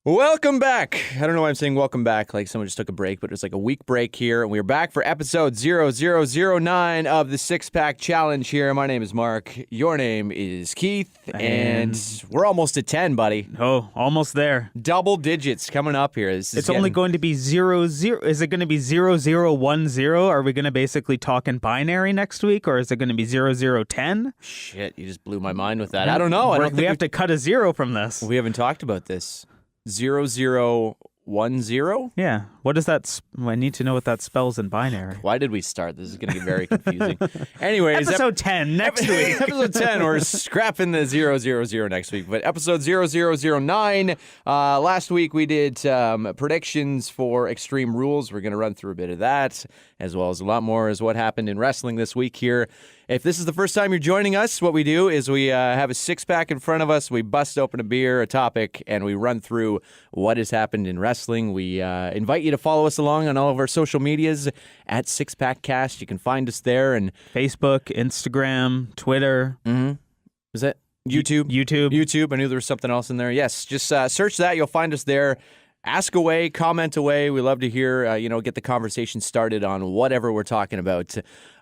Welcome back. I don't know why I'm saying welcome back like someone just took a break, but it was like a week break here, and we're back for episode 0009 of the Six Pack Challenge here. My name is Mark. Your name is Keith, and we're almost at 10, buddy. Oh, almost there. Double digits coming up here. It's only going to be 0, 0. Is it going to be 0010? Are we going to basically talk in binary next week, or is it going to be 0010? Shit, you just blew my mind with that. I don't know. We have to cut a 0 from this. We haven't talked about this. 0010? Yeah. What does that? I need to know what that spells in binary. Why did we start? This is going to get very confusing. Anyways, episode 10 next week. Episode 10. We're scrapping the 000 next week. But episode 0009. Last week we did predictions for Extreme Rules. We're going to run through a bit of that, as well as a lot more as what happened in wrestling this week here. If this is the first time you're joining us, what we do is we have a six-pack in front of us. We bust open a beer, a topic, and we run through what has happened in wrestling. We invite you to follow us along on all of our social medias at Six Pack Cast. You can find us there. And Facebook, Instagram, Twitter. Mm-hmm. Is that YouTube? YouTube. I knew there was something else in there. Yes, just search that. You'll find us there. Ask away, comment away. We love to hear, get the conversation started on whatever we're talking about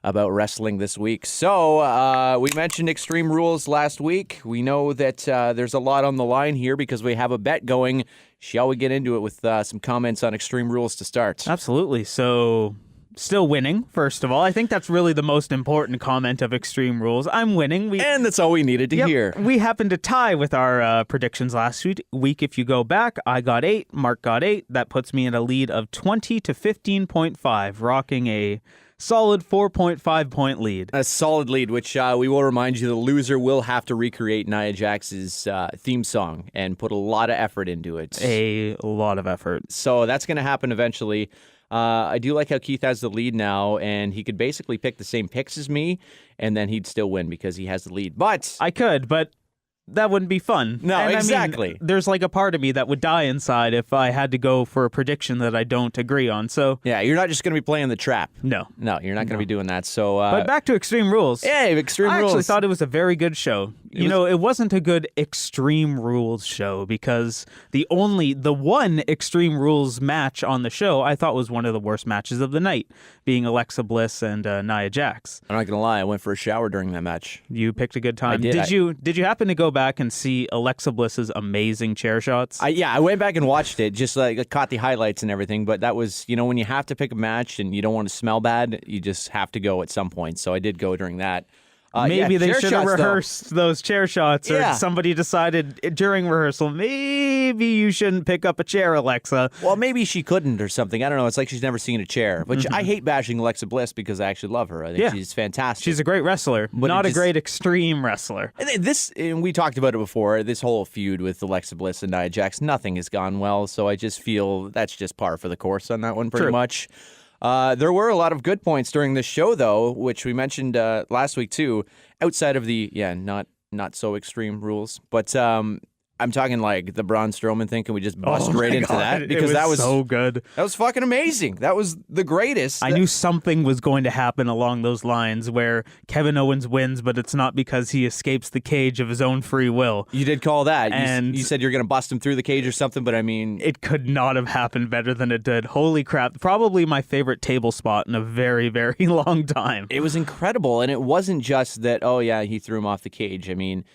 wrestling this week. So we mentioned Extreme Rules last week. We know that there's a lot on the line here because we have a bet going. Shall we get into it with some comments on Extreme Rules to start? Absolutely. So still winning, first of all. I think that's really the most important comment of Extreme Rules. I'm winning. And that's all we needed to hear. We happened to tie with our predictions last week. If you go back, I got 8, Mark got 8. That puts me in a lead of 20 to 15.5, rocking a solid 4.5 point lead. A solid lead, which we will remind you the loser will have to recreate Nia Jax's theme song and put a lot of effort into it. A lot of effort. So that's going to happen eventually. I do like how Keith has the lead now, and he could basically pick the same picks as me, and then he'd still win because he has the lead. But I could, but that wouldn't be fun. No, and exactly. I mean, there's like a part of me that would die inside if I had to go for a prediction that I don't agree on. So yeah, you're not just going to be playing the trap. No, you're not going to be doing that. So, but back to Extreme Rules. Yeah, Extreme Rules. I actually thought it was a very good show. It wasn't a good Extreme Rules show because the one Extreme Rules match on the show I thought was one of the worst matches of the night, being Alexa Bliss and Nia Jax. I'm not going to lie, I went for a shower during that match. You picked a good time. I did. Did you happen to go back and see Alexa Bliss's amazing chair shots? I went back and watched it, just caught the highlights and everything, but that was, when you have to pick a match and you don't want to smell bad, you just have to go at some point. So I did go during that. Maybe they should have rehearsed those chair shots, or somebody decided during rehearsal, maybe you shouldn't pick up a chair, Alexa. Well, maybe she couldn't or something. I don't know. It's like she's never seen a chair. But I hate bashing Alexa Bliss because I actually love her. I think she's fantastic. She's a great wrestler, but not a great extreme wrestler. And we talked about it before, this whole feud with Alexa Bliss and Nia Jax, nothing has gone well, so I just feel that's just par for the course on that one pretty much. There were a lot of good points during this show, though, which we mentioned last week, too, outside of the, not so extreme rules. But I'm talking like the Braun Strowman thing. Can we just bust right into that? Because that was so good. That was fucking amazing. That was the greatest. I knew something was going to happen along those lines where Kevin Owens wins, but it's not because he escapes the cage of his own free will. You did call that. And you said you're going to bust him through the cage or something, but I mean... It could not have happened better than it did. Holy crap. Probably my favorite table spot in a very, very long time. It was incredible, and it wasn't just that, he threw him off the cage. I mean...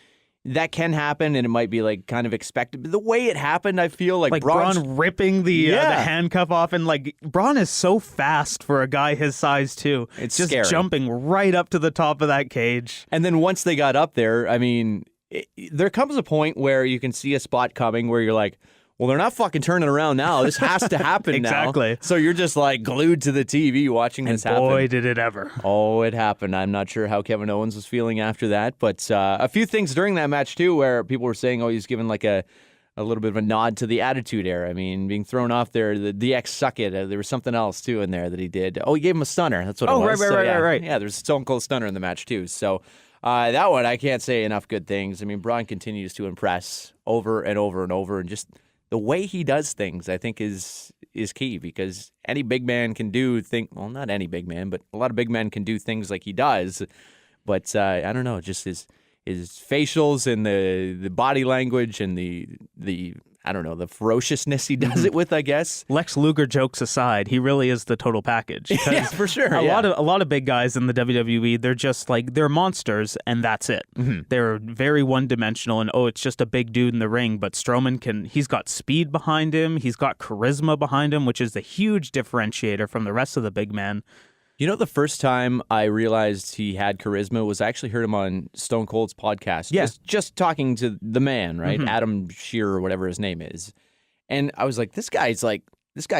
That can happen, and it might be like kind of expected. But the way it happened, I feel like Braun ripping the handcuff off, and like Braun is so fast for a guy his size too. It's just scary. Jumping right up to the top of that cage. And then once they got up there, I mean, there comes a point where you can see a spot coming where you're like, well, they're not fucking turning around now. This has to happen exactly. now. So you're just like glued to the TV watching this happen. Boy, did it ever. Oh, it happened. I'm not sure how Kevin Owens was feeling after that. But a few things during that match, too, where people were saying, he's given like a little bit of a nod to the Attitude Era. I mean, being thrown off there, the DX Suck It. There was something else, too, in there that he did. Oh, he gave him a stunner. That's what it was. Right. Yeah, there's a Stone Cold Stunner in the match, too. So that one, I can't say enough good things. I mean, Braun continues to impress over and over and over, and just... the way he does things, I think, is key, because any big man can do things. Well, not any big man, but a lot of big men can do things like he does. But I don't know, just his facials and the body language and the I don't know, the ferociousness he does it with, I guess. Lex Luger jokes aside, he really is the total package. Yeah, for sure. A lot of big guys in the WWE, they're just like, they're monsters and that's it. They're very one-dimensional and it's just a big dude in the ring. But Strowman he's got speed behind him, he's got charisma behind him, which is a huge differentiator from the rest of the big men. You know, the first time I realized he had charisma was I actually heard him on Stone Cold's podcast. Yeah. Just talking to the man, right? Adam Shearer, or whatever his name is. And I was like, this guy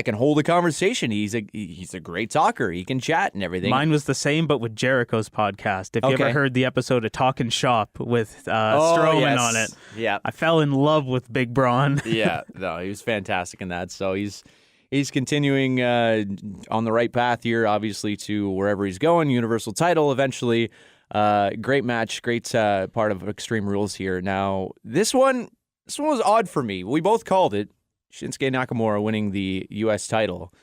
can hold a conversation. He's a great talker. He can chat and everything. Mine was the same, but with Jericho's podcast. If you ever heard the episode of Talkin' Shop with Strowman on it. Yeah. I fell in love with Big Braun. Yeah. No, he was fantastic in that. So he's continuing on the right path here, obviously, to wherever he's going. Universal title eventually. Great match, great part of Extreme Rules here. Now, this one was odd for me. We both called it. Shinsuke Nakamura winning the U.S. title.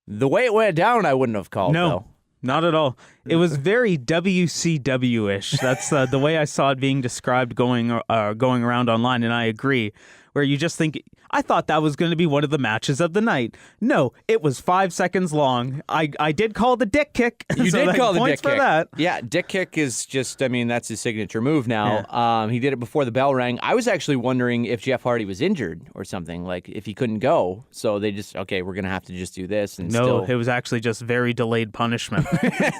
The way it went down, I wouldn't have called, though. Not at all. It was very WCW-ish. That's the way I saw it being described going around online, and I agree. Where you just think, I thought that was going to be one of the matches of the night. No, it was 5 seconds long. I did call the dick kick. You so did call the points dick for kick. That. Yeah, dick kick is just, I mean, that's his signature move now. Yeah. He did it before the bell rang. I was actually wondering if Jeff Hardy was injured or something, like if he couldn't go. So they just, okay, we're going to have to just do this. And No, it was actually just very delayed punishment.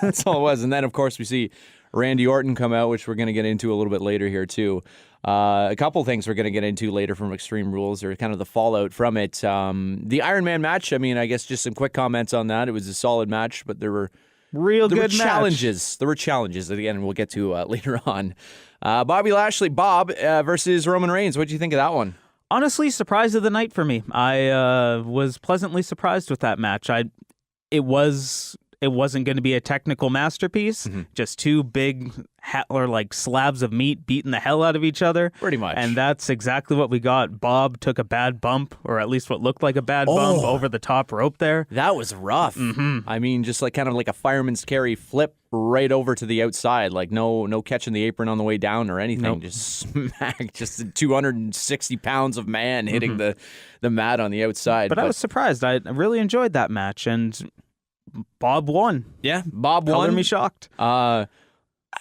That's all it was. And then, of course, we see Randy Orton come out, which we're going to get into a little bit later here, too. A couple things we're going to get into later from Extreme Rules, or kind of the fallout from it. The Iron Man match, I mean, I guess just some quick comments on that. It was a solid match, but there were good challenges. match. There were challenges at the end, we'll get to later on. Bobby Lashley, versus Roman Reigns. What do you think of that one? Honestly, surprise of the night for me. I was pleasantly surprised with that match. It wasn't going to be a technical masterpiece. Just two big like slabs of meat beating the hell out of each other. Pretty much. And that's exactly what we got. Bob took a bad bump, or at least what looked like a bad bump, over the top rope there. That was rough. I mean, just like kind of like a fireman's carry flip right over to the outside. Like no catching the apron on the way down or anything. Nope. Just smack. Just 260 pounds of man hitting the mat on the outside. But I was surprised. I really enjoyed that match, and Bob won. Yeah, Bob won. Color me shocked.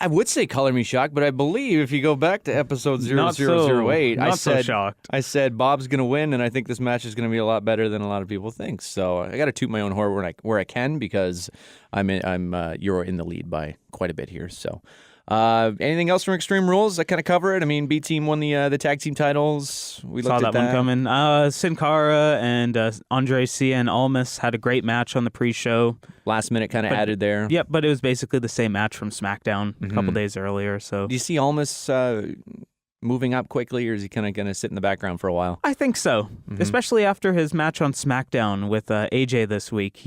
I would say color me shocked, but I believe if you go back to episode 0008, I said Bob's going to win, and I think this match is going to be a lot better than a lot of people think. So I got to toot my own horn where I can, because you're in the lead by quite a bit here. So anything else from Extreme Rules? I kind of cover it. I mean, B Team won the tag team titles. We saw looked at that one coming. Sin Cara and Andre Cien Almas had a great match on the pre-show. Last minute kind of added there. Yep, but it was basically the same match from SmackDown a couple days earlier. So do you see Almas moving up quickly, or is he kind of going to sit in the background for a while? I think so, especially after his match on SmackDown with AJ this week.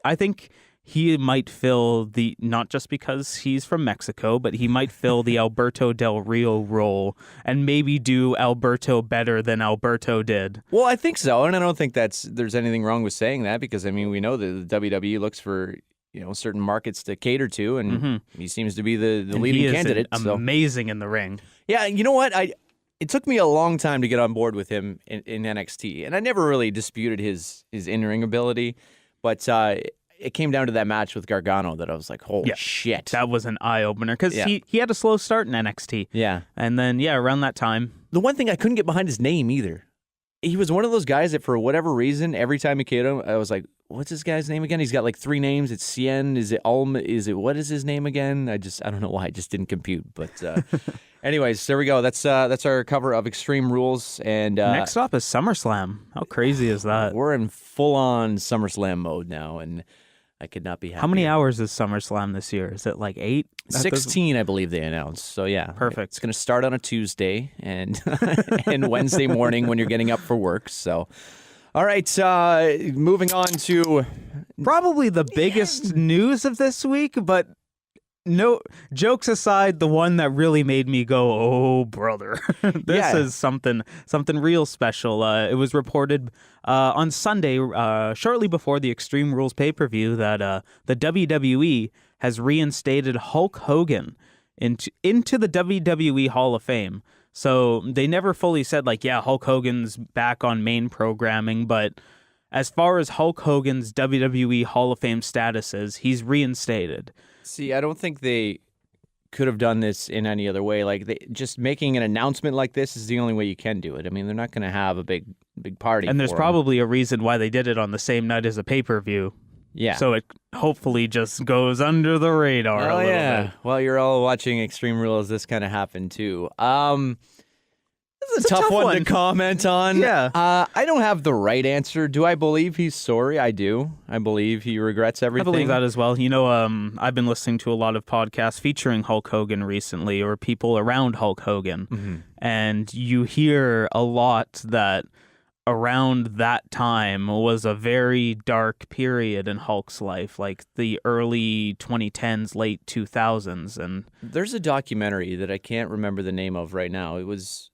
I think he might fill not just because he's from Mexico, but he might fill the Alberto Del Rio role and maybe do Alberto better than Alberto did. Well, I think so, and I don't think there's anything wrong with saying that, because I mean, we know that the WWE looks for certain markets to cater to, and he seems to be the leading candidate. Amazing in the ring. Yeah, you know what? It took me a long time to get on board with him in NXT, and I never really disputed his in-ring ability, but it came down to that match with Gargano that I was like, holy shit. That was an eye-opener, because he had a slow start in NXT. Yeah. And then, around that time. The one thing I couldn't get behind his name either. He was one of those guys that for whatever reason, every time he came him, I was like, what's this guy's name again? He's got like 3 names. It's Cien. Is it Alma? What is his name again? I don't know why. I just didn't compute. But anyways, there we go. That's our cover of Extreme Rules. And next up is SummerSlam. How crazy is that? We're in full-on SummerSlam mode now, and I could not be happier. How many hours is SummerSlam this year? Is it like 8? 16, I believe they announced. So yeah, perfect. It's going to start on a Tuesday and and Wednesday morning when you're getting up for work. So, all right, moving on to probably the biggest news of this week, but no, jokes aside, the one that really made me go, "Oh, brother!" This is something real special. It was reported on Sunday, shortly before the Extreme Rules pay-per-view, that the WWE has reinstated Hulk Hogan into the WWE Hall of Fame. So they never fully said, like, yeah, Hulk Hogan's back on main programming, but as far as Hulk Hogan's WWE Hall of Fame status is, he's reinstated. See, I don't think they could have done this in any other way. Like, just making an announcement like this is the only way you can do it. I mean, they're not going to have a big party. And there's for probably a reason why they did it on the same night as a pay-per-view. Yeah. So it hopefully just goes under the radar a little bit. While you're all watching Extreme Rules, this kind of happened too. This is a tough one to comment on. Yeah. I don't have the right answer. Do I believe he's sorry? I do. I believe he regrets everything. I believe that as well. You know, I've been listening to a lot of podcasts featuring Hulk Hogan recently, or people around Hulk Hogan. Mm-hmm. And you hear a lot that around that time was a very dark period in Hulk's life, like the early 2010s, late 2000s. And there's a documentary that I can't remember the name of right now. It was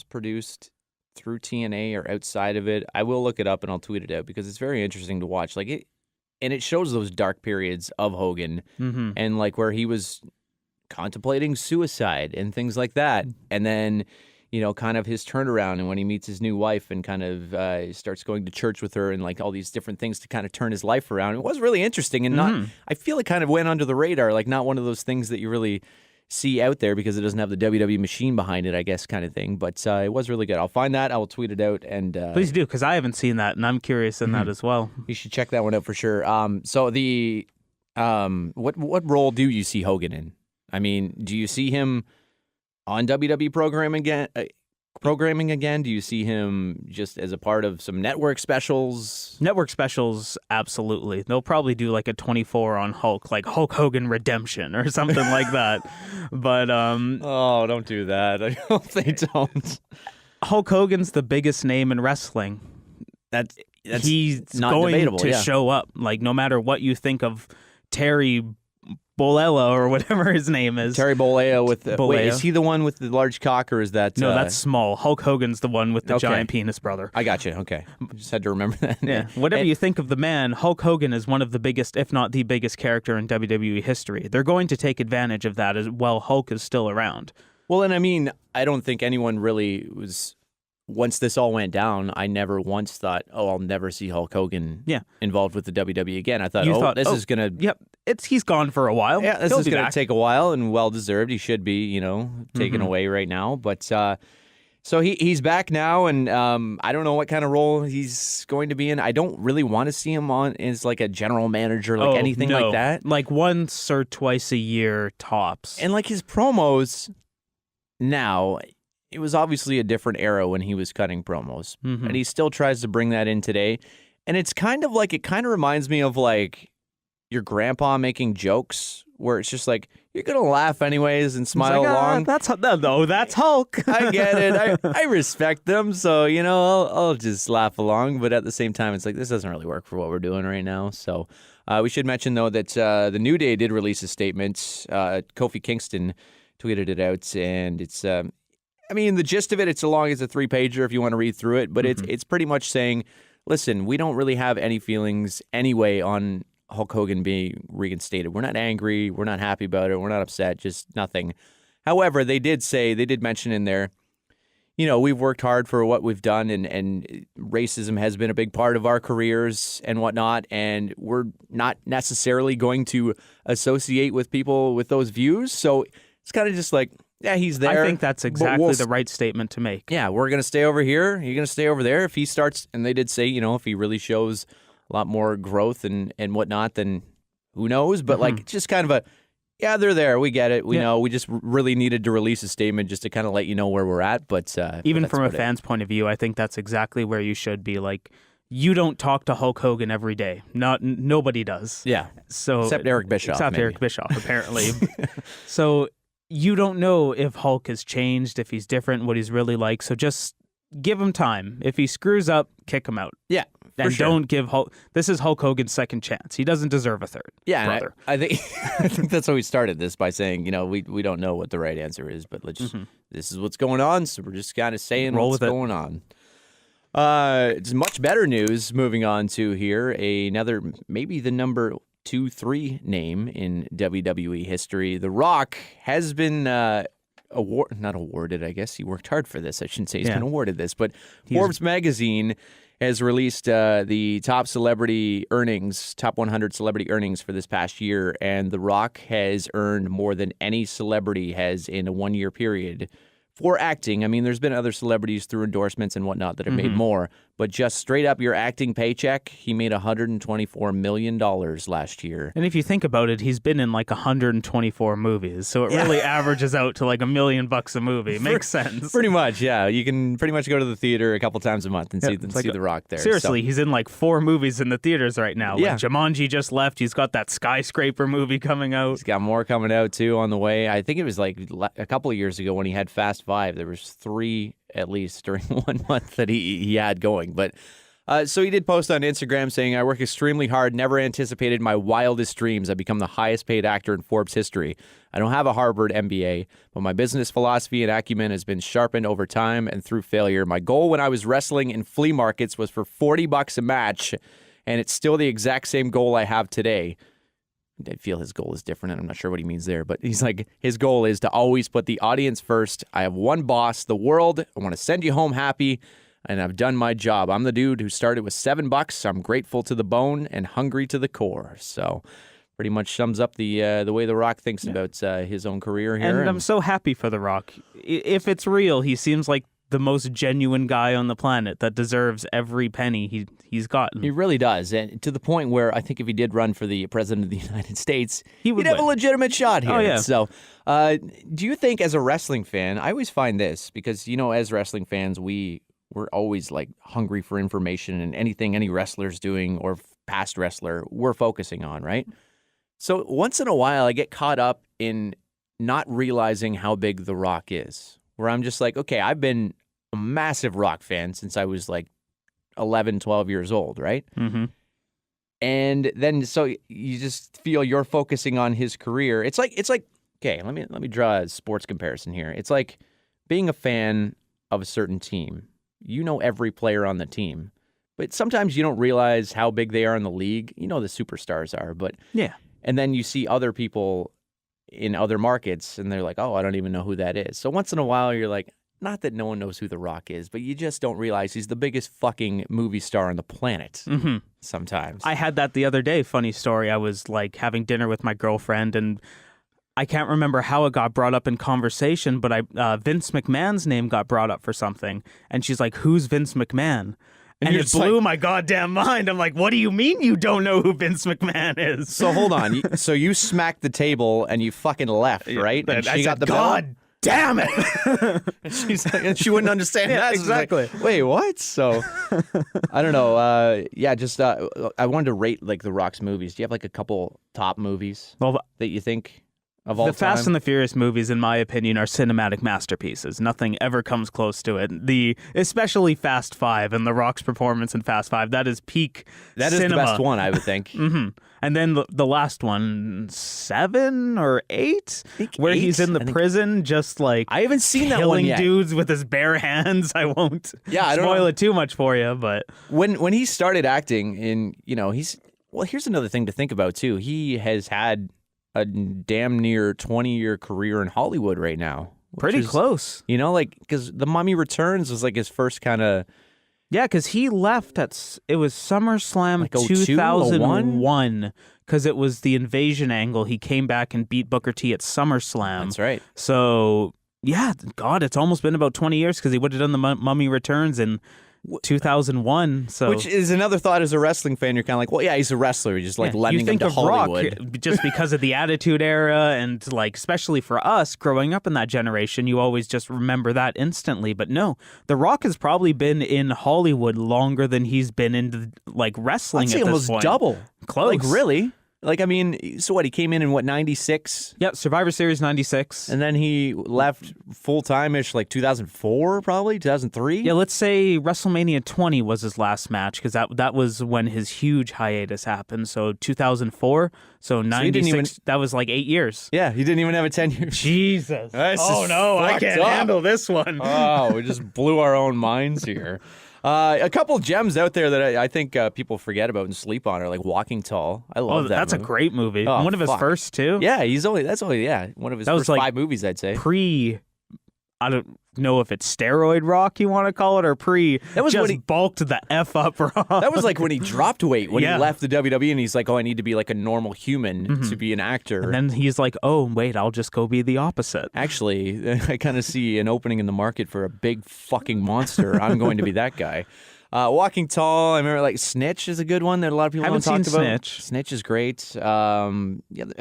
produced through TNA or outside of it. I will look it up and I'll tweet it out because it's very interesting to watch. Like it, and it shows those dark periods of Hogan and like where he was contemplating suicide and things like that. And then, you know, kind of his turnaround and when he meets his new wife and kind of starts going to church with her and like all these different things to kind of turn his life around. It was really interesting and not, I feel it kind of went under the radar, like not one of those things that you really see out there because it doesn't have the WWE machine behind it, I guess, kind of thing. But it was really good. I'll find that. I will tweet it out. And please do, because I haven't seen that, and I'm curious in that as well. You should check that one out for sure. So the what role do you see Hogan in? I mean, do you see him on WWE programming again? Do you see him just as a part of some network specials? Network specials, absolutely. They'll probably do like a 24 on Hulk, like Hulk Hogan Redemption or something like that. But oh, don't do that. I hope they don't. Hulk Hogan's the biggest name in wrestling. That's he's not going debatable, to show up. Like no matter what you think of Terry Bollea or whatever his name is. Terry Bollea with the... Bollea. Wait, is he the one with the large cock or is that... No, that's small. Hulk Hogan's the one with the giant penis, brother. I got you. Okay. Just had to remember that. Yeah. Whatever you think of the man, Hulk Hogan is one of the biggest, if not the biggest character in WWE history. They're going to take advantage of that as while Hulk is still around. Well, and I mean, I don't think anyone really was... Once this all went down, I never once thought, oh, I'll never see Hulk Hogan involved with the WWE again. I thought, this is going to... Yep, he's gone for a while. Yeah, this is going to take a while and well-deserved. He should be, you know, taken away right now. But so he's back now, and I don't know what kind of role he's going to be in. I don't really want to see him on as like a general manager, like anything like that. Like once or twice a year, tops. And like his promos now... It was obviously a different era when he was cutting promos, and he still tries to bring that in today. And it's kind of like, it kind of reminds me of like your grandpa making jokes where it's just like, you're going to laugh anyways and smile along. That's Hulk. I get it. I respect them. So, you know, I'll just laugh along. But at the same time, it's like, this doesn't really work for what we're doing right now. So we should mention, though, that the New Day did release a statement. Kofi Kingston tweeted it out, and it's... I mean, the gist of it, it's as long as a 3-pager if you want to read through it, but it's pretty much saying, listen, we don't really have any feelings anyway on Hulk Hogan being reinstated. We're not angry. We're not happy about it. We're not upset. Just nothing. However, they did mention in there, you know, we've worked hard for what we've done, and racism has been a big part of our careers and whatnot, and we're not necessarily going to associate with people with those views. So it's kind of just like, yeah, he's there. I think that's exactly the right statement to make. Yeah, we're going to stay over here. You're going to stay over there. If he starts, and they did say, you know, if he really shows a lot more growth and whatnot, then who knows? But like, just kind of a, yeah, they're there. We get it. We know. We just really needed to release a statement just to kind of let you know where we're at. But even from a fan's point of view, I think that's exactly where you should be. Like, you don't talk to Hulk Hogan every day. Nobody does. Yeah. So except Eric Bischoff. Eric Bischoff, apparently. So you don't know if Hulk has changed, if he's different, what he's really like. So just give him time. If he screws up, kick him out. Yeah. And don't give Hulk... This is Hulk Hogan's second chance. He doesn't deserve a third. Yeah, brother. I think that's how we started this, by saying, you know, we don't know what the right answer is, but let's just, this is what's going on, so we're just kind of saying what's going on. It's much better news moving on to here. Another, maybe the number 2-3 name in WWE history. The Rock has been not awarded, I guess. He worked hard for this. I shouldn't say he's Yeah. been awarded this, but Forbes magazine has released the top 100 celebrity earnings for this past year, and The Rock has earned more than any celebrity has in a 1-year period for acting. I mean, there's been other celebrities through endorsements and whatnot that have made more, but just straight up your acting paycheck, he made $124 million last year. And if you think about it, he's been in like 124 movies, so it really averages out to like $1 million a movie. Makes sense. Pretty much, yeah. You can pretty much go to the theater a couple times a month and see The Rock there. Seriously, he's in like 4 movies in the theaters right now. Yeah. Like Jumanji just left. He's got that Skyscraper movie coming out. He's got more coming out, too, on the way. I think it was like a couple of years ago when he had Fast 5. There was 3 at least during 1 month that he had going. But so he did post on Instagram saying, I work extremely hard, never anticipated my wildest dreams. I become the highest paid actor in Forbes history. I don't have a Harvard MBA, but my business philosophy and acumen has been sharpened over time and through failure. My goal when I was wrestling in flea markets was for $40 a match, and it's still the exact same goal I have today. I feel his goal is different, and I'm not sure what he means there, but he's like, his goal is to always put the audience first. I have one boss, the world. I want to send you home happy, and I've done my job. I'm the dude who started with $7. I'm grateful to the bone and hungry to the core. So pretty much sums up the way The Rock thinks about his own career here. And I'm so happy for The Rock. If it's real, he seems like the most genuine guy on the planet that deserves every penny he's gotten. He really does, and to the point where I think if he did run for the president of the United States, he'd have a legitimate shot here. Oh, yeah. So, do you think, as a wrestling fan, I always find this, because, as wrestling fans, we're always like hungry for information, and anything any wrestler's doing or past wrestler, we're focusing on, right? So once in a while, I get caught up in not realizing how big The Rock is, where I'm just like, okay, I've been a massive Rock fan since I was like 11, 12 years old, right? Mm-hmm. And then so you just feel you're focusing on his career. It's like okay, let me draw a sports comparison here. It's like being a fan of a certain team. You know every player on the team, but sometimes you don't realize how big they are in the league. You know the superstars are, but Yeah. and then you see other people in other markets, and they're like, oh, I don't even know who that is. So once in a while, you're like, not that no one knows who The Rock is, but you just don't realize he's the biggest fucking movie star on the planet sometimes. I had that the other day. Funny story. I was like having dinner with my girlfriend, and I can't remember how it got brought up in conversation, but Vince McMahon's name got brought up for something. And she's like, who's Vince McMahon? And it blew my goddamn mind. I'm like, what do you mean you don't know who Vince McMahon is? So hold on. So you smacked the table and you fucking left, right? And I she got said, the God damn it. And she's like, and she wouldn't understand that. So she's like, exactly. wait, what? So I don't know. I wanted to rate like The Rock's movies. Do you have like a couple top movies that you think of all time? The Fast and the Furious movies, in my opinion, are cinematic masterpieces. Nothing ever comes close to it. Especially Fast 5 and The Rock's performance in Fast 5, that is peak That is cinema. the best one, I would think. And then the last one, 7 or 8, where 8? he's in the prison, just like I haven't seen that one killing yet. dudes with his bare hands. I won't I don't spoil know. it too much for you, but When he started acting here's another thing to think about too. He has had a damn near 20-year career in Hollywood right now. pretty close. Because The Mummy Returns was like his first kind of... Yeah, because he left it was SummerSlam Like 02, 2001, because it was the invasion angle. He came back and beat Booker T at SummerSlam. That's right. So, yeah, God, it's almost been about 20 years because he would have done the Mummy Returns in 2001. So, Which is another thought as a wrestling fan. You're kind of like, well, yeah, he's a wrestler. You're just like lending him to Hollywood. Rock, just because of the Attitude Era, and like especially for us growing up in that generation, you always just remember that instantly. But no, The Rock has probably been in Hollywood longer than he's been into like wrestling. I'd say at this almost point. double. Close. Like, really? Like, I mean, so what? He came in 96? Yep, Survivor Series 96. And then he left full-time-ish like 2004, probably? 2003? Yeah, let's say WrestleMania 20 was his last match, because that was when his huge hiatus happened. So 2004, so 96, that was like 8 years. Yeah, he didn't even have a 10-year. Jesus. This Oh is no, I fucked can't up. handle this one. Oh, we just blew our own minds here. A couple gems out there that I think people forget about and sleep on are like Walking Tall. I love that That's movie. a great movie. Oh, one of his fuck. first too. Yeah, that's only one of his That was first like 5 movies, I'd say. I don't know if it's steroid Rock you want to call it or That was just when he bulked the F up Rock. That was like when he dropped weight, when Yeah. he left the WWE, and he's like, "Oh, I need to be like a normal human to be an actor." And then he's like, oh, wait, I'll just go be the opposite. Actually, I kind of see an opening in the market for a big fucking monster. I'm going to be that guy. Walking Tall, I remember like Snitch is a good one that a lot of people don't talk Haven't seen about. Snitch. Snitch is great.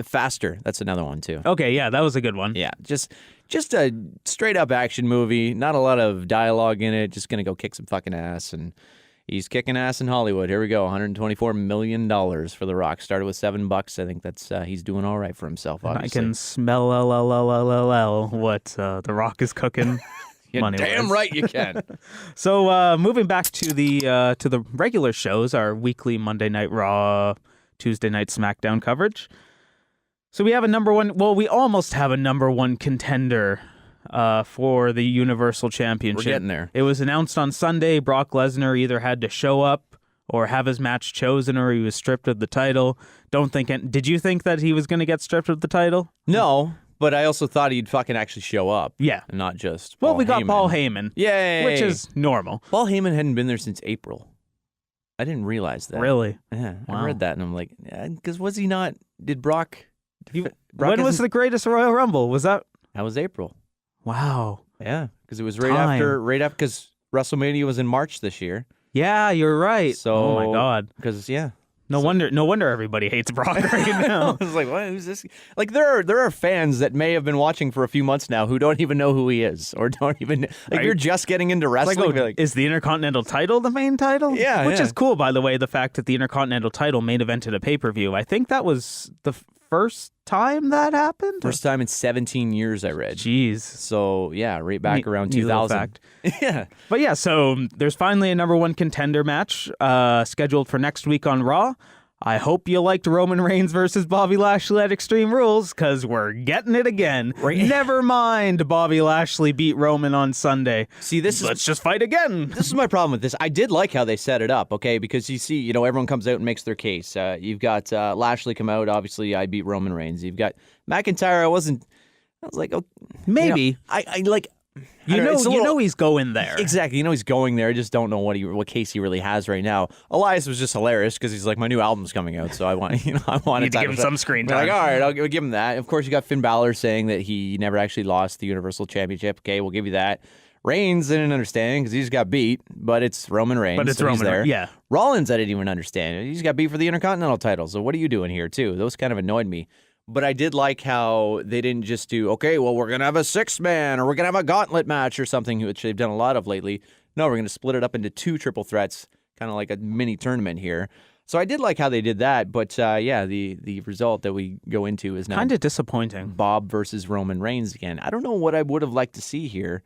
Faster, that's another one too. Okay, yeah, that was a good one. Yeah, just a straight up action movie. Not a lot of dialogue in it. Just gonna go kick some fucking ass, and he's kicking ass in Hollywood. Here we go. $124 million for The Rock. Started with $7. I think that's he's doing all right for himself. Obviously. I can smell what The Rock is cooking. You're money-wise. damn right you can. So moving back to the regular shows, our weekly Monday Night Raw, Tuesday Night SmackDown coverage. So we have a number one. Well, we almost have a number one contender for the Universal Championship. We're getting there. It was announced on Sunday. Brock Lesnar either had to show up or have his match chosen, or he was stripped of the title. Did you think that he was going to get stripped of the title? No, but I also thought he'd fucking actually show up. Yeah. And not just Well, Paul we got Heyman. Paul Heyman. Yay. Which is normal. Paul Heyman hadn't been there since April. I didn't realize that. Really? Yeah. I Wow. read that and I'm like, because was he not? Did Brock? Brock When was isn't- the greatest Royal Rumble? Was that? That was April. Wow. Yeah, because it was right Time. after because WrestleMania was in March this year. Yeah, you're right. So, oh my God. Because yeah. No wonder everybody hates Brock right now. I was like, what? Who's this? Like, there are fans that may have been watching for a few months now who don't even know who he is, or don't even like. Right. You're just getting into wrestling. Like, be like, is the Intercontinental title the main title? Yeah, Which yeah. is cool, by the way, the fact that the Intercontinental title main evented a pay-per-view. I think that was the first time that happened? first time in 17 years, I read. Jeez. So yeah, right back around Neat little 2000. fact. Yeah. But yeah, so there's finally a number one contender match scheduled for next week on Raw. I hope you liked Roman Reigns versus Bobby Lashley at Extreme Rules, because we're getting it again. Never mind Bobby Lashley beat Roman on Sunday. See, Let's just fight again. This is my problem with this. I did like how they set it up, okay? Because you see, everyone comes out and makes their case. You've got Lashley come out. Obviously, I beat Roman Reigns. You've got McIntyre. I was like, oh, Maybe. I like. You I don't it's a little- he's going there. Exactly. He's going there. I just don't know what case he really has right now. Elias was just hilarious because he's like, my new album's coming out, so I want Need to give him some screen time. Like, all right, I'll give him that. Of course, you got Finn Balor saying that he never actually lost the Universal Championship. Okay, we'll give you that. Reigns didn't understand because he just got beat, but it's Roman Reigns. But it's so he's Roman, there. yeah. Rollins, I didn't even understand. He just got beat for the Intercontinental title. So what are you doing here too? Those kind of annoyed me. But I did like how they didn't just do, okay, well, we're going to have a 6-man or we're going to have a gauntlet match or something, which they've done a lot of lately. No, we're going to split it up into 2 triple threats, kind of like a mini tournament here. So I did like how they did that. But yeah, the result that we go into is now Kind of disappointing. Bob versus Roman Reigns again. I don't know what I would have liked to see here.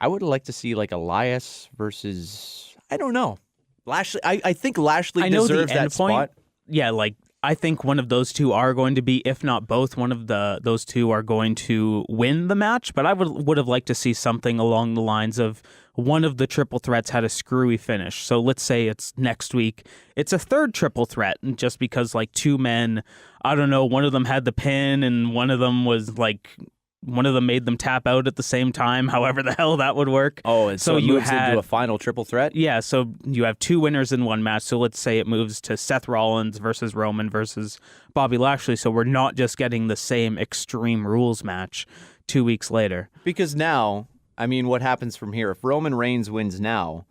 I would have liked to see like Elias versus, I don't know. Lashley. I think Lashley deserves that spot. Yeah, like I think one of those two are going to be, if not both, one of those two are going to win the match. But I would have liked to see something along the lines of one of the triple threats had a screwy finish. So let's say it's next week. It's a third triple threat, and just because like 2 men, I don't know, one of them had the pin and one of them was like. One of them made them tap out at the same time, however the hell that would work. Oh, and so it you moves into a final triple threat? Yeah, so you have 2 winners in one match. So let's say it moves to Seth Rollins versus Roman versus Bobby Lashley. So we're not just getting the same Extreme Rules match 2 weeks later. Because now, I mean, what happens from here? If Roman Reigns wins now,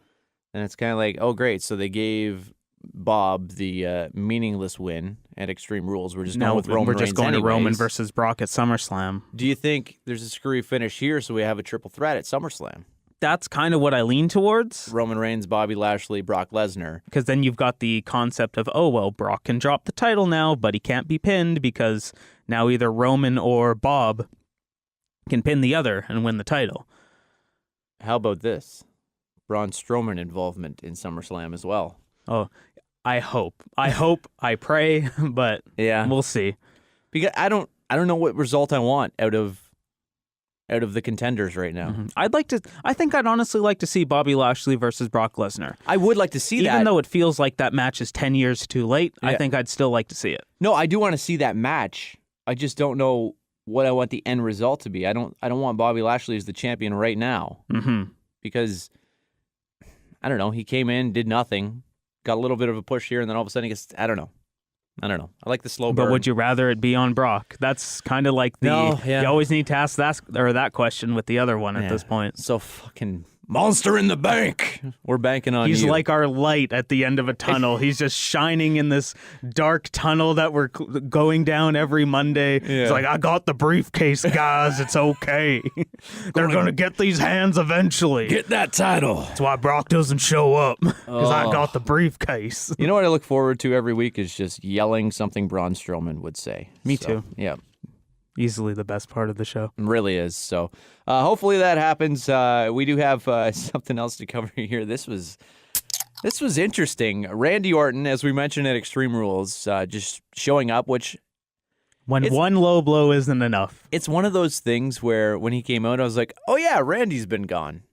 then it's kind of like, oh, great. So they gave Bob the meaningless win at Extreme Rules. We're just going with Roman we're Reigns just going to Roman anyways. versus Brock at SummerSlam. Do you think there's a screwy finish here so we have a triple threat at SummerSlam? That's kind of what I lean towards. Roman Reigns, Bobby Lashley, Brock Lesnar. Because then you've got the concept of, oh, well, Brock can drop the title now, but he can't be pinned because now either Roman or Bob can pin the other and win the title. How about this? Braun Strowman involvement in SummerSlam as well. Oh, I hope, I pray, but Yeah. we'll see. Because I don't know what result I want out of the contenders right now. I think I'd honestly like to see Bobby Lashley versus Brock Lesnar. I would like to see that. Even though it feels like that match is 10 years too late, I Yeah. think I'd still like to see it. No, I do want to see that match. I just don't know what I want the end result to be. I don't want Bobby Lashley as the champion right now because I don't know. He came in, did nothing, got a little bit of a push here, and then all of a sudden he gets. I don't know. I like the slow burn. But would you rather it be on Brock? That's kind of like you always need to ask that question with the other one at this point. So fucking Monster in the bank. We're banking on you. He's like our light at the end of a tunnel. He's just shining in this dark tunnel that we're going down every Monday. He's like, I got the briefcase, guys. It's okay. They're going to get these hands eventually. Get that title. That's why Brock doesn't show up, because I got the briefcase. You know what I look forward to every week is just yelling something Braun Strowman would say. Me too. Yeah. Easily the best part of the show. It really is. So hopefully that happens. We do have something else to cover here. This was interesting. Randy Orton, as we mentioned at Extreme Rules, just showing up, which... When one low blow isn't enough. It's one of those things where when he came out, I was like, oh yeah, Randy's been gone.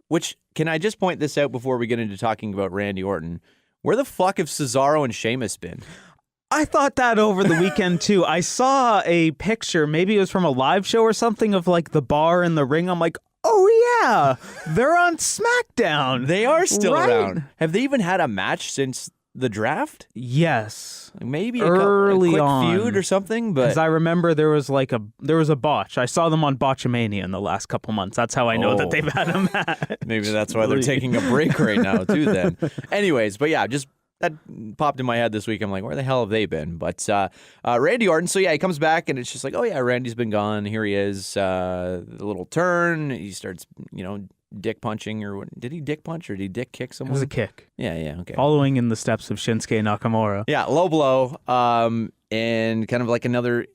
Which, can I just point this out before we get into talking about Randy Orton? Where the fuck have Cesaro and Sheamus been? I thought that over the weekend, too. I saw a picture, maybe it was from a live show or something, of like the bar and the ring. I'm like, oh yeah, they're on SmackDown. They are still around. Have they even had a match since the draft? Yes. Maybe early a quick on feud or something, but because I remember there was a botch. I saw them on Botchamania in the last couple months. That's how I know that they've had a match. Maybe that's why they're taking a break right now too. Then, anyways, but yeah, just. That popped in my head this week. I'm like, where the hell have they been? But Randy Orton, so yeah, he comes back and it's just like, oh yeah, Randy's been gone. Here he is. The little turn. He starts, dick punching or what? Did he dick punch or did he dick kick someone? It was a kick. Yeah, okay. Following in the steps of Shinsuke Nakamura. Yeah, low blow. And kind of like another.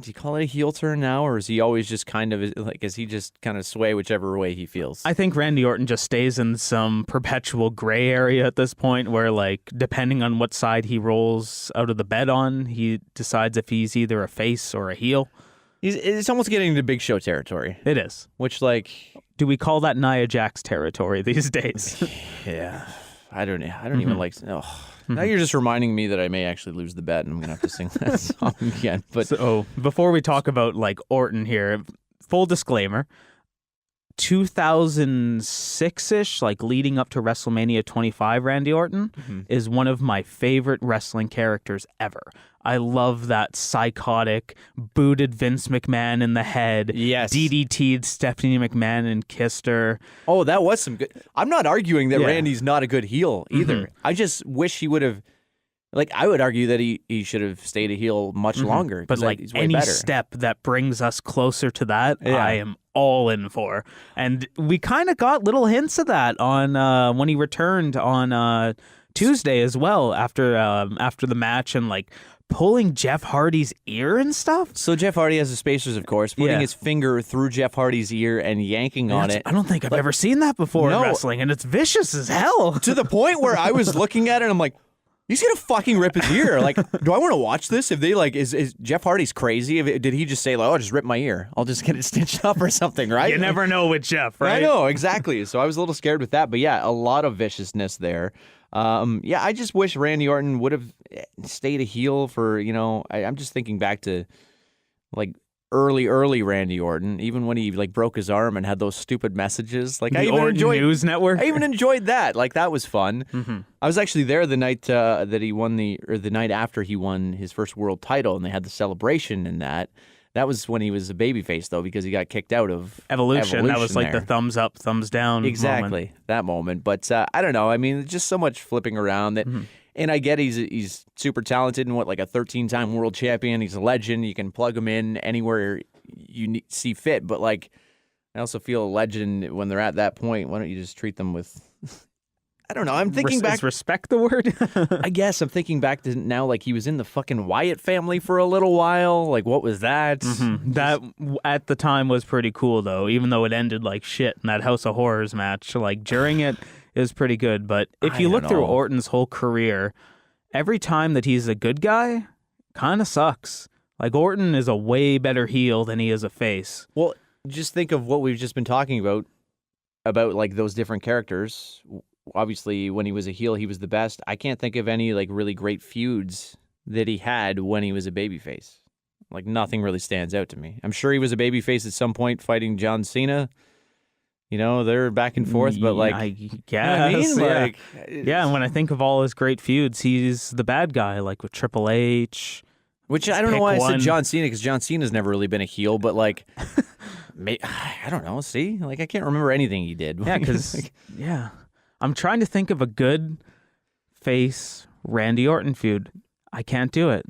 Do you call it a heel turn now, or is he always just kind of like, is he just kind of sway whichever way he feels? I think Randy Orton just stays in some perpetual gray area at this point where, like, depending on what side he rolls out of the bed on, he decides if he's either a face or a heel. It's almost getting into Big Show territory. It is. Which, like... Do we call that Nia Jax territory these days? Yeah. I don't even like... Oh. Now you're just reminding me that I may actually lose the bet and I'm going to have to sing that song again. But so, before we talk about, like, Orton here, full disclaimer, 2006-ish, like leading up to WrestleMania 25, Randy Orton is one of my favorite wrestling characters ever. I love that psychotic, booted Vince McMahon in the head. Yes. DDT'd Stephanie McMahon and kissed her. Oh, that was some good... I'm not arguing that Randy's not a good heel either. I just wish he would have... Like, I would argue that he should have stayed a heel much longer. But, like, he's way any better. step that brings us closer to that, I am all in for. And we kind of got little hints of that on when he returned on Tuesday as well after the match and, like, pulling Jeff Hardy's ear and stuff. So Jeff Hardy has the spacers, of course, putting his finger through Jeff Hardy's ear and yanking on it. I don't think I've ever seen that before in wrestling, and it's vicious as hell. To the point where I was looking at it and I'm like, he's gonna fucking rip his ear. Like, do I want to watch this? If they like, is Jeff Hardy's crazy? Did he just say like, oh, just rip my ear? I'll just get it stitched up or something, right? You never know with Jeff, right? I know, exactly. So I was a little scared with that, but yeah, a lot of viciousness there. I just wish Randy Orton would have stayed a heel for, I'm just thinking back to like early Randy Orton, even when he like broke his arm and had those stupid messages. Like, the Orton News Network. I even enjoyed that. Like, that was fun. I was actually there the night that he won the night after he won his first world title, and they had the celebration in that. That was when he was a babyface, though, because he got kicked out of Evolution. That was like the thumbs up, thumbs down Exactly, that moment. But I don't know. I mean, just so much flipping around that. And I get he's super talented and like a 13-time world champion. He's a legend. You can plug him in anywhere you see fit. But like, I also feel a legend when they're at that point. Why don't you just treat them with... I don't know. I'm thinking back. Is respect the word? I guess I'm thinking back to now, like he was in the fucking Wyatt family for a little while. Like, what was that? That at the time was pretty cool, though, even though it ended like shit in that House of Horrors match. Like, during it was pretty good. But if you look through Orton's whole career, every time that he's a good guy, kind of sucks. Like, Orton is a way better heel than he is a face. Well, just think of what we've just been talking about like those different characters. Obviously, when he was a heel, he was the best. I can't think of any like really great feuds that he had when he was a babyface. Like, nothing really stands out to me. I'm sure he was a babyface at some point fighting John Cena. You know, they're back and forth, but like, I you guess, know what I mean? yeah. Like, Yeah, and when I think of all his great feuds, he's the bad guy, like with Triple H. Which I don't know why I said John Cena, because John Cena's never really been a heel, but like, I don't know. See, like, I can't remember anything he did. Yeah, because I'm trying to think of a good face Randy Orton feud. I can't do it.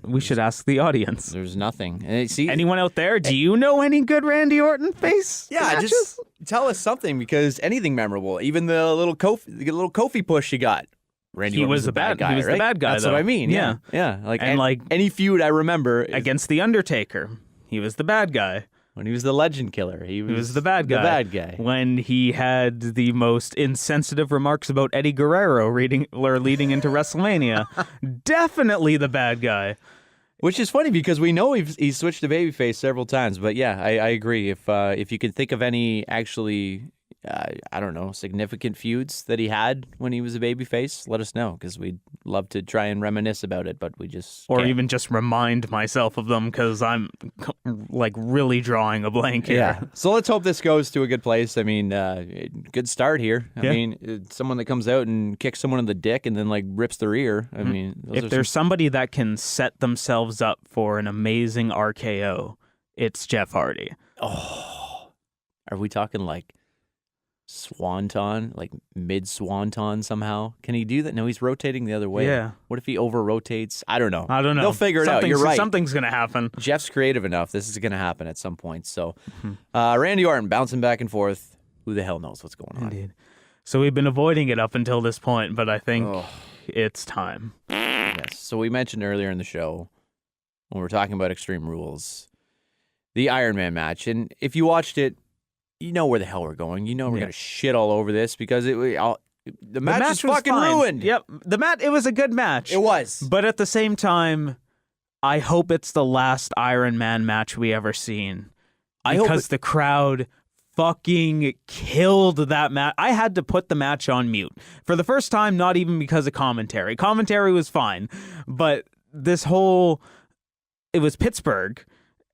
We should ask the audience. There's nothing. And see, anyone out there? Do you know any good Randy Orton face? Yeah, matches? just tell us something, because anything memorable, even the little Kofi push he got. Randy Orton was the bad guy. He was right? the bad guy. That's though. what I mean. Yeah. Like any feud I remember against the Undertaker, he was the bad guy. When he was the Legend Killer, he was the bad guy. The bad guy. When he had the most insensitive remarks about Eddie Guerrero leading into WrestleMania, definitely the bad guy. Which is funny, because we know he's switched to babyface several times. But yeah, I agree. If you can think of any actually, I don't know, significant feuds that he had when he was a babyface, let us know, because we'd love to try and reminisce about it, but we just can't. Even just remind myself of them, because I'm like really drawing a blank here. Yeah. So let's hope this goes to a good place. I mean, good start here. I mean, someone that comes out and kicks someone in the dick and then like rips their ear. I mean, if there's somebody that can set themselves up for an amazing RKO, it's Jeff Hardy. Oh, are we talking like swanton, like mid-swanton somehow? Can he do that? No, he's rotating the other way. Yeah. What if he over-rotates? I don't know. They'll figure it out. You're right. Something's going to happen. Jeff's creative enough. This is going to happen at some point. So Randy Orton bouncing back and forth. Who the hell knows what's going on? Indeed. So we've been avoiding it up until this point, but I think it's time. Yes. So we mentioned earlier in the show, when we were talking about Extreme Rules, the Iron Man match. And if you watched it, you know where the hell we're going. You know we're going to shit all over this, because the match is fucking ruined. Yep. It was a good match. It was. But at the same time, I hope it's the last Iron Man match we ever seen. Because the crowd fucking killed that match. I had to put the match on mute. For the first time, not even because of commentary. Commentary was fine. But it was Pittsburgh.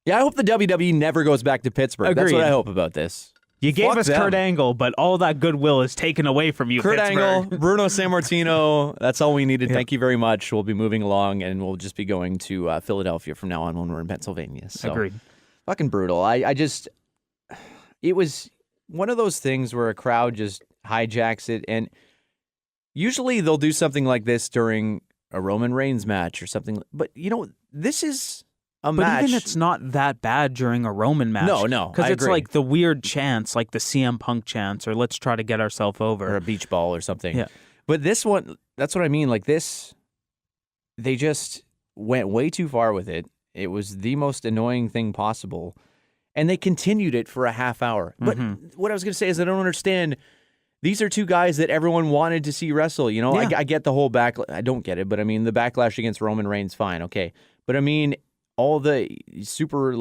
Yeah, I hope the WWE never goes back to Pittsburgh. Agreed. That's what I hope about this. You gave us Kurt Angle, but all that goodwill is taken away from you, Kurt Pittsburgh. Angle, Bruno Sammartino, that's all we needed. Yep. Thank you very much. We'll be moving along, and we'll just be going to Philadelphia from now on when we're in Pennsylvania. So, agreed. Fucking brutal. It was one of those things where a crowd just hijacks it, and usually they'll do something like this during a Roman Reigns match or something. But, this is a match. But even it's not that bad during a Roman match. No. Because it's like the weird chants, like the CM Punk chants, or let's try to get ourselves over. Or a beach ball or something. Yeah. But this one, that's what I mean. Like this, they just went way too far with it. It was the most annoying thing possible. And they continued it for a half hour. But what I was going to say is I don't understand. These are two guys that everyone wanted to see wrestle. You know, I get the whole backlash. I don't get it, but I mean, the backlash against Roman Reigns, fine, okay. But I mean, all the super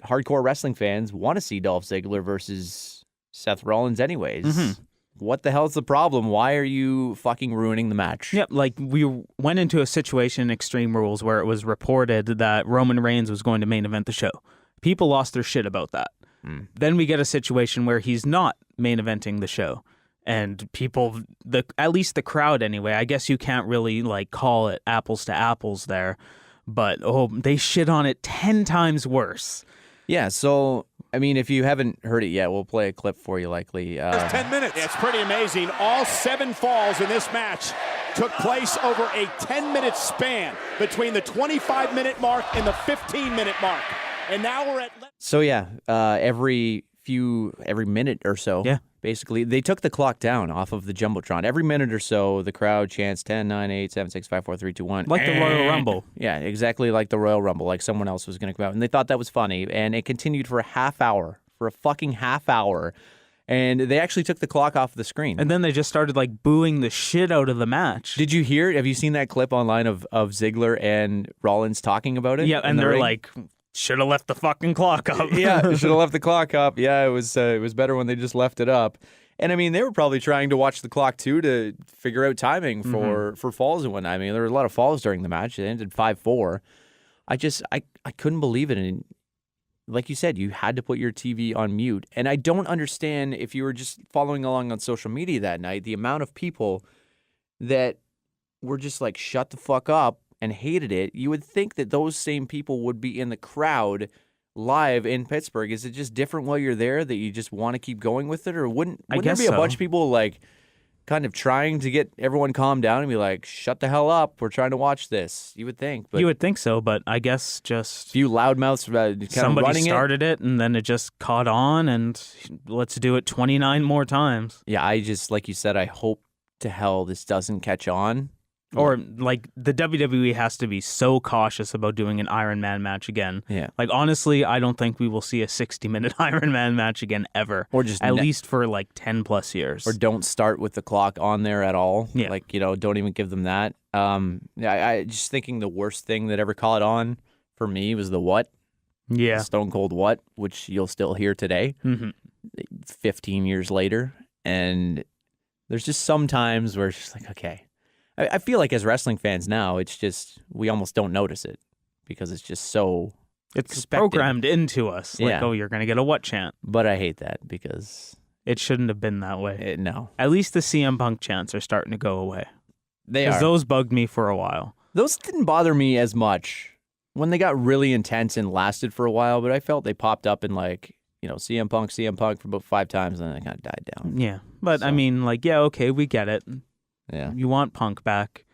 hardcore wrestling fans want to see Dolph Ziggler versus Seth Rollins anyways. What the hell's the problem? Why are you fucking ruining the match? Yep, we went into a situation in Extreme Rules where it was reported that Roman Reigns was going to main event the show. People lost their shit about that. Then we get a situation where he's not main eventing the show. And people, at least the crowd anyway, I guess you can't really call it apples to apples there. But, they shit on it 10 times worse. Yeah, so, I mean, if you haven't heard it yet, we'll play a clip for you likely. There's 10 minutes. It's pretty amazing. All 7 falls in this match took place over a 10-minute span between the 25-minute mark and the 15-minute mark. And now we're at... So, yeah, every minute or so, basically, they took the clock down off of the Jumbotron. Every minute or so, the crowd chants 10, 9, 8, 7, 6, 5, 4, 3, 2, 1. Like the Royal Rumble. Yeah, exactly like the Royal Rumble, like someone else was going to come out. And they thought that was funny. And it continued for a fucking half hour. And they actually took the clock off the screen. And then they just started booing the shit out of the match. Did you hear? Have you seen that clip online of Ziggler and Rollins talking about it? Yeah, and they're like... Should have left the fucking clock up. Yeah, should have left the clock up. Yeah, it was better when they just left it up. And I mean, they were probably trying to watch the clock too to figure out timing for falls and whatnot. I mean, there were a lot of falls during the match. It ended 5-4. I couldn't believe it. And like you said, you had to put your TV on mute. And I don't understand, if you were just following along on social media that night, the amount of people that were just like, shut the fuck up and hated it. You would think that those same people would be in the crowd live in Pittsburgh. Is it just different while you're there that you just want to keep going with it? Or wouldn't there be a bunch of people like kind of trying to get everyone calmed down and be like, shut the hell up, we're trying to watch this? You would think. But you would think so, but I guess just... a few loudmouths kind somebody of running started it, and then it just caught on, and let's do it 29 more times. Yeah, I just, like you said, I hope to hell this doesn't catch on. Or, like, the WWE has to be so cautious about doing an Iron Man match again. Yeah. Like, honestly, I don't think we will see a 60-minute Iron Man match again ever. Or just at least for, like, 10-plus years. Or don't start with the clock on there at all. Yeah. Like, don't even give them that. I just thinking the worst thing that ever caught on for me was the what? Yeah. The Stone Cold what, which you'll still hear today, 15 years later. And there's just some times where it's just like, okay. I feel like as wrestling fans now, it's just, we almost don't notice it because it's just so It's expected. programmed into us. Like, oh, you're going to get a what chant. But I hate that because... it shouldn't have been that way. No. At least the CM Punk chants are starting to go away. They Because are. those bugged me for a while. Those didn't bother me as much when they got really intense and lasted for a while, but I felt they popped up in like, CM Punk for about 5 times and then they kind of died down. Yeah. But, So- I mean, like, yeah, okay, we get it. Yeah. You want Punk back.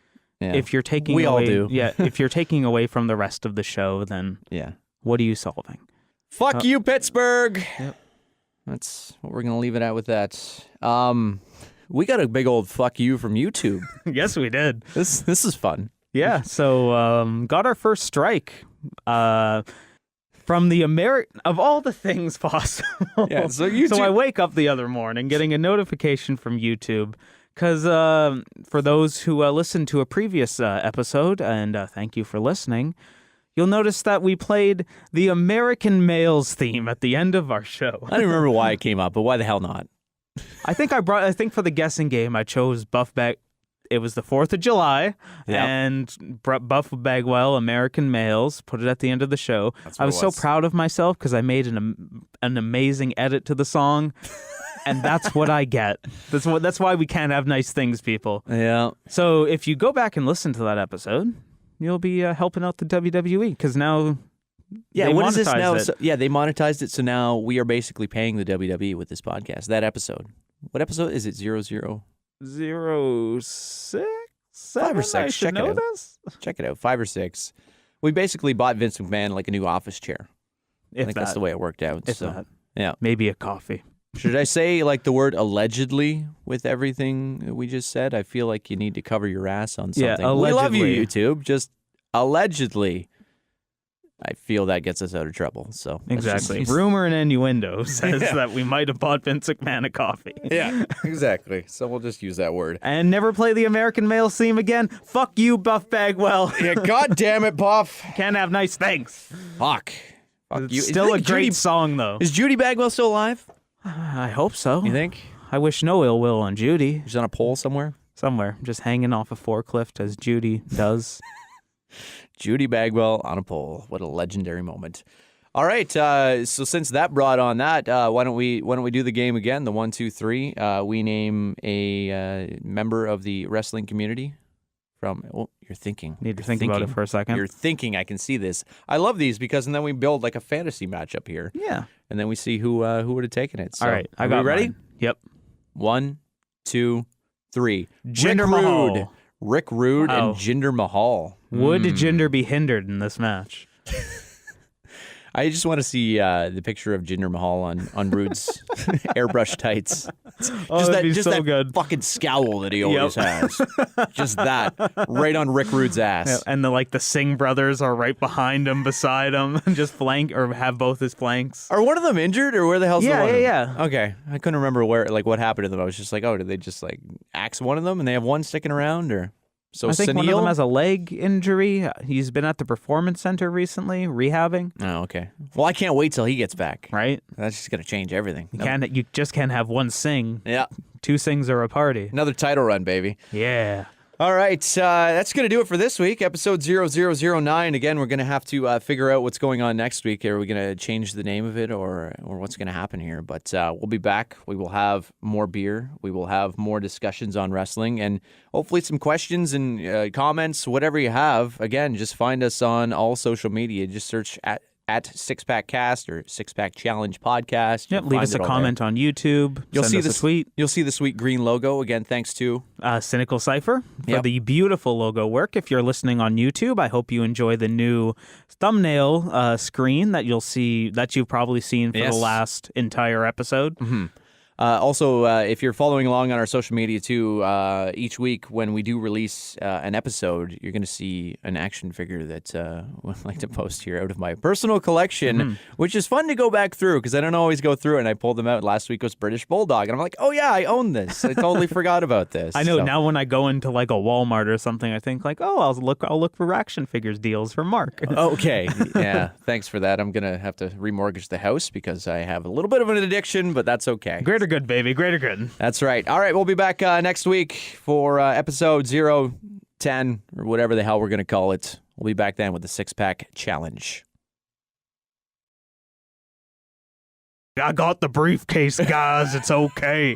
Yeah. If you're taking We all away, do. Yeah, if you're taking away from the rest of the show, then Yeah. what are you solving? Fuck you, Pittsburgh. Yep. That's what we're going to leave it at with that. We got a big old fuck you from YouTube. Yes, we did. This is fun. Yeah, so got our first strike from the of all the things possible. Yeah, so YouTube... So I wake up the other morning getting a notification from YouTube because for those who listened to a previous episode, and thank you for listening, you'll notice that we played the American Males theme at the end of our show. I don't remember why it came up, but why the hell not? I think for the guessing game, I chose Buff Bag. It was the 4th of July, and Buff Bagwell, American Males, put it at the end of the show. I was so proud of myself because I made an amazing edit to the song, and that's what I get. That's why we can't have nice things, people. Yeah. So if you go back and listen to that episode, you'll be helping out the WWE because now... Yeah, they what is this monetized now? it. So, yeah, they monetized it, so now we are basically paying the WWE with this podcast. That episode. What episode is it? 00? 06? 5 or 6. I should know this. Check it out. 5 or 6. We basically bought Vince McMahon like a new office chair. I think that's the way it worked out. If so, that. yeah. Maybe a coffee. Should I say like the word allegedly with everything we just said? I feel like you need to cover your ass on something. Yeah, We love you, allegedly. YouTube. Just allegedly. I feel that gets us out of trouble. So let's just Exactly. use- Rumor and innuendo says that we might have bought Vince McMahon a coffee. Yeah, exactly. So we'll just use that word. And never play the American Male theme again. Fuck you, Buff Bagwell. Yeah, God damn it, Buff. Can't have nice things. Fuck. Fuck It's you. still a Is great Judy, song, though. is Judy Bagwell still alive? I hope so. You think? I wish no ill will on Judy. She's on a pole somewhere? Somewhere, just hanging off a forklift as Judy does. Judy Bagwell on a pole. What a legendary moment. All right. So since that brought on that, why don't we do the game again? The 1, 2, 3. We name a member of the wrestling community from. Oh, you're thinking. Need to think about it for a second. You're thinking. I can see this. I love these because and then we build like a fantasy matchup here, Yeah. and then we see who would have taken it. So, All right. I are got we ready? mine. Yep. 1, 2, 3. Jinder Rick Mahal. Rude. Rick Rude Wow. and Jinder Mahal. Would Jinder be hindered in this match? I just want to see the picture of Jinder Mahal on Rude's airbrush tights. Oh, that'd be just so that good. fucking scowl that he always has. Just that right on Rick Rude's ass. Yeah, and the Singh brothers are right behind him, beside him, just flank or have both his flanks. Are one of them injured or where the hell's the Yeah, one? yeah. Okay, I couldn't remember what happened to them. I was just like, oh, did they just like axe one of them and they have one sticking around or? So I think one of Sunil? them has a leg injury. He's been at the Performance Center recently, rehabbing. Oh, okay. Well, I can't wait till he gets back. Right? That's just gonna change everything. You just can't have one Singh. Yeah, 2 Singhs are a party. another title run, baby. Yeah. All right, that's going to do it for this week, episode 0009. Again, we're going to have to figure out what's going on next week. Are we going to change the name of it or what's going to happen here? But we'll be back. We will have more beer. We will have more discussions on wrestling and hopefully some questions and comments, whatever you have. Again, just find us on all social media. Just search at Six Pack Cast or Six Pack Challenge Podcast. Yep, leave us a comment on YouTube. You'll send see us the a tweet. You'll see the sweet green logo again. Thanks to Cynical Cypher for Yep. the beautiful logo work. If you're listening on YouTube, I hope you enjoy the new thumbnail screen that you'll see that you've probably seen for Yes. the last entire episode. Also, if you're following along on our social media too, each week when we do release an episode, you're going to see an action figure that I would like to post here out of my personal collection, which is fun to go back through because I don't always go through it. And I pulled them out. Last week was British Bulldog. And I'm like, oh, yeah, I own this. I totally forgot about this. I know So- now when I go into like a Walmart or something, I think like, oh, I'll look for action figures deals for Mark. Okay. Yeah. Thanks for that. I'm going to have to remortgage the house because I have a little bit of an addiction, but that's okay. Greater good, baby. Greater good. That's right. All right. We'll be back next week for episode 010 or whatever the hell we're going to call it. We'll be back then with the Six Pack Challenge. I got the briefcase, guys. It's okay.